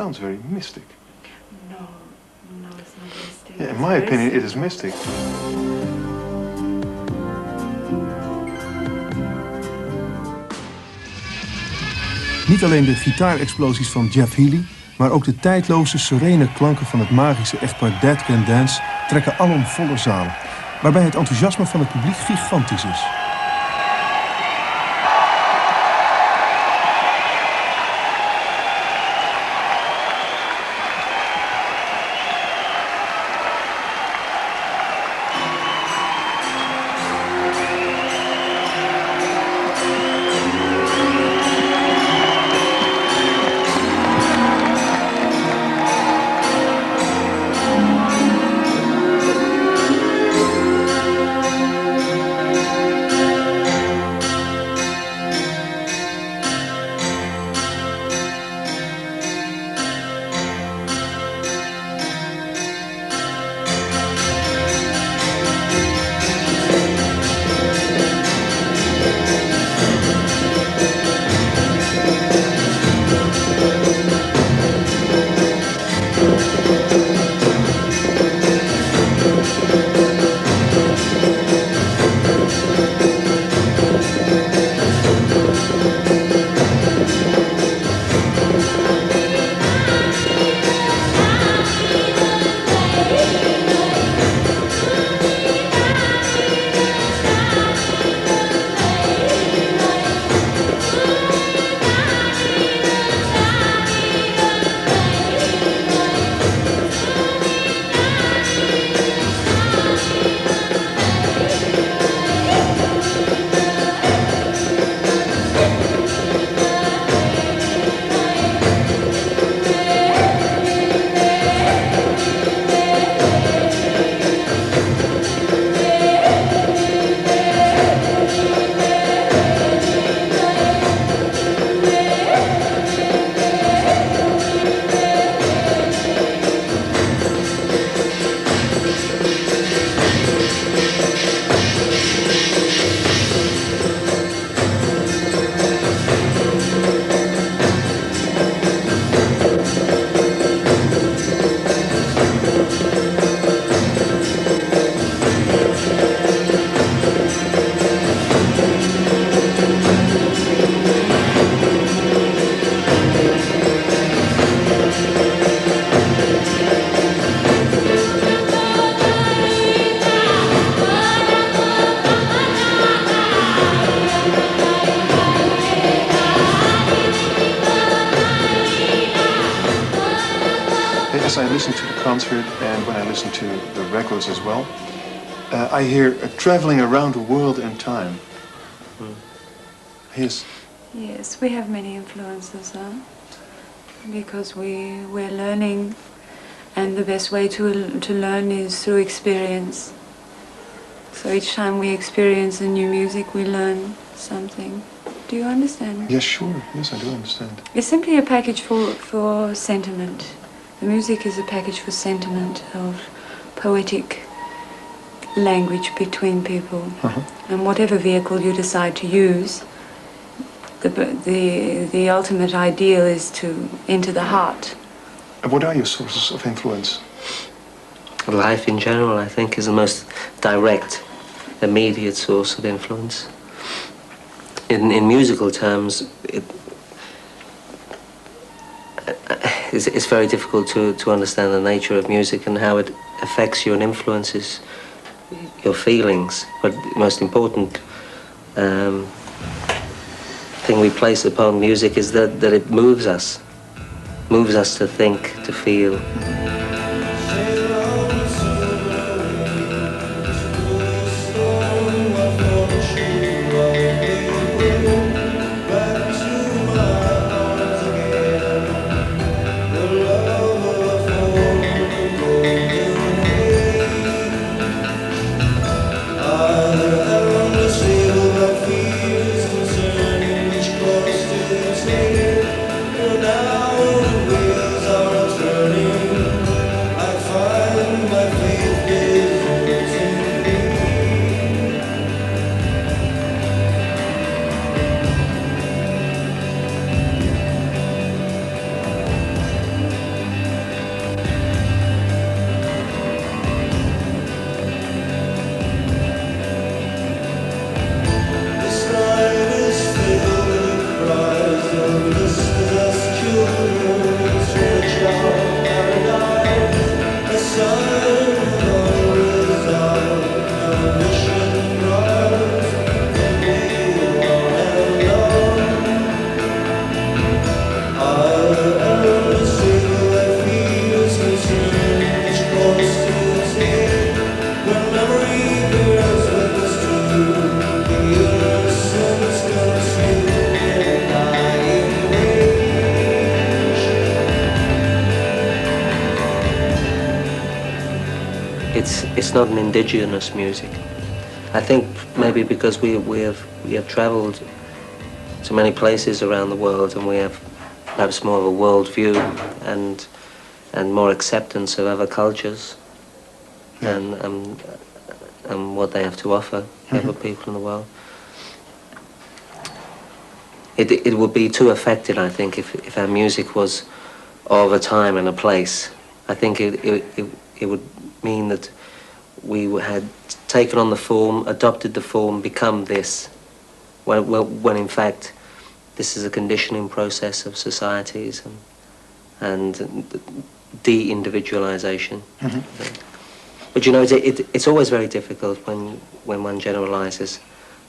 sounds very mystic. No, it's not mystic. Yeah, in my opinion, it is mystic. Niet alleen de gitaarexplosies van Jeff Healey, maar ook de tijdloze, serene klanken van het magische echtpaar Dead Can Dance trekken alom volle zalen, waarbij het enthousiasme van het publiek gigantisch is. As I listen to the concert and when I listen to the records as well, I hear traveling around the world in time. Yes, we have many influences, because we're learning, and the best way to learn is through experience. So each time we experience a new music, we learn something. Do you understand? Yes, sure. Yes, I do understand. It's simply a package for sentiment. The music is a package for sentiment, of poetic language between people. And whatever vehicle you decide to use, the ultimate ideal is to enter the heart. And what are your sources of influence? Life in general, I think, is the most direct, immediate source of influence. In musical terms, it's very difficult to understand the nature of music and how it affects you and influences your feelings. But the most important thing we place upon music is that it moves us to think, to feel. Now the wheels are turning. it's not an indigenous music. I think maybe because we have travelled to many places around the world, and we have perhaps more of a world view and more acceptance of other cultures and what they have to offer other people in the world. It would be too affected, I think, if our music was of a time and a place. I think it would mean that we had taken on the form, adopted the form, become this, when in fact this is a conditioning process of societies and de-individualization. But you know, it's always very difficult when one generalizes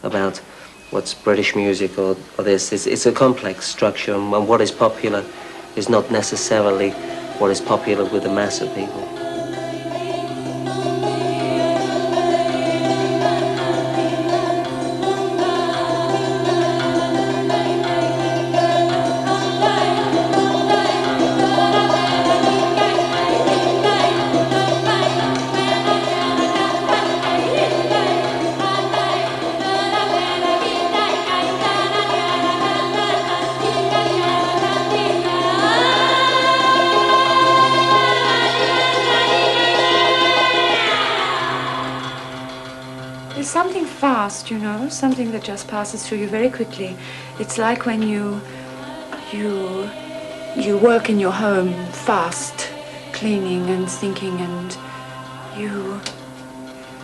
about what's British music or this. It's a complex structure, and what is popular is not necessarily what is popular with the mass of people. Something fast, you know, something that just passes through you very quickly. It's like when you work in your home fast, cleaning and thinking, and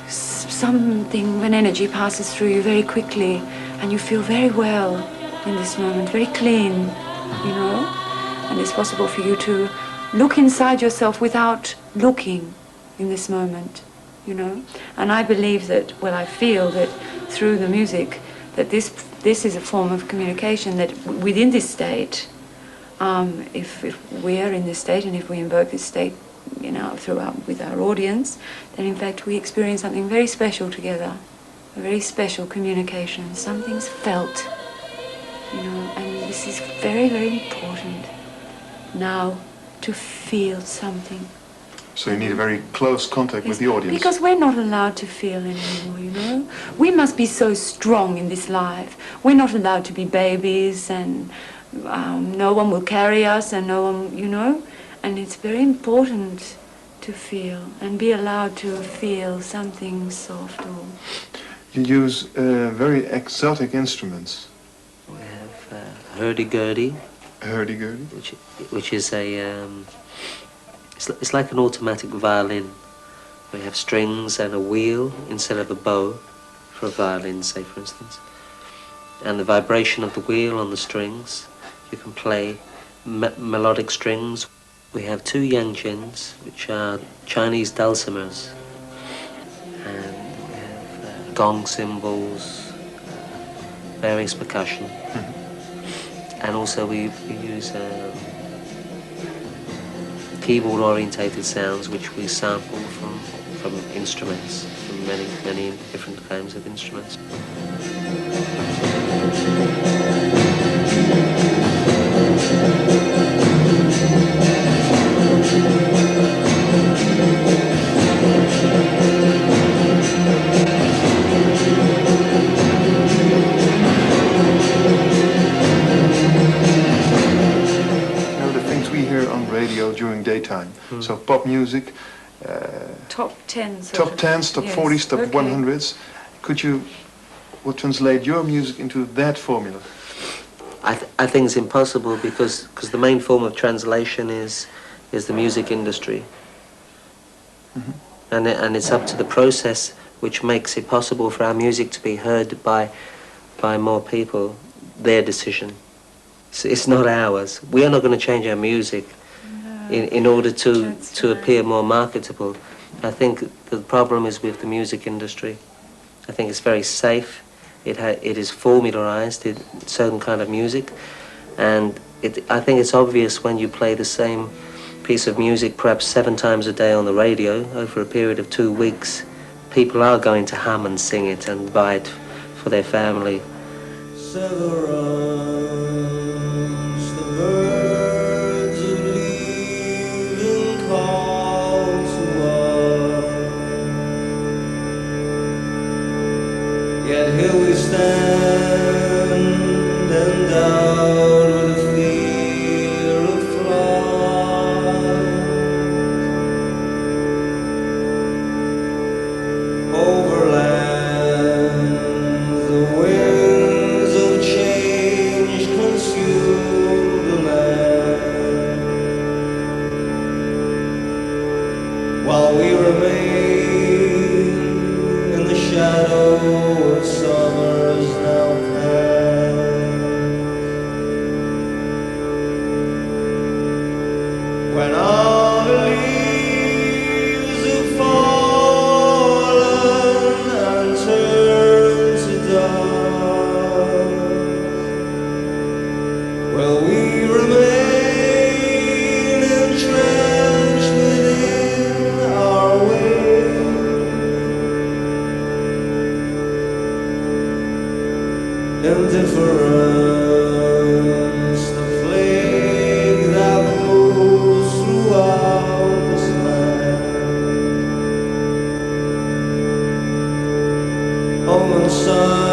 something, when energy passes through you very quickly, and you feel very well in this moment, very clean, you know, and it's possible for you to look inside yourself without looking in this moment. You know, and I believe that, well, I feel that through the music, that this is a form of communication that within this state, if we are in this state and if we invoke this state, you know, with our audience, then in fact we experience something very special together, a very special communication. Something's felt, you know, and this is very, very important now, to feel something. So you need a very close contact with the audience. Because we're not allowed to feel anymore, you know. We must be so strong in this life. We're not allowed to be babies, and no one will carry us, and no one, you know. And it's very important to feel and be allowed to feel something soft. Or You use very exotic instruments. We have hurdy-gurdy. Hurdy-gurdy? Which is a... It's like an automatic violin. We have strings and a wheel instead of a bow for a violin, say, for instance. And the vibration of the wheel on the strings, you can play melodic strings. We have two yangjins, which are Chinese dulcimers. And we have gong cymbals, various percussion. And also we use... keyboard-orientated sounds which we sample from instruments, from many different kinds of instruments. During daytime. So pop music, top 10s. Top 10s, top 40s, top 100s. Could you translate your music into that formula? I think it's impossible because the main form of translation is the music industry. And it's up to the process which makes it possible for our music to be heard by more people, their decision. It's not ours. We are not going to change our music in order to appear more marketable. I think the problem is with the music industry. I think it's very safe. It is formularized, certain kind of music, and I think it's obvious when you play the same piece of music perhaps 7 times a day on the radio over a period of 2 weeks. People are going to hum and sing it and buy it for their family. Yet here we stand, endowed with the fear of flight. Overland, the winds of change consume the land, while we remain in the shadow of summers now past. When all the leaves have fallen and turned to dust, will we remain entrenched within our wings? Indifference, the plague that moves throughout this land. Home and sun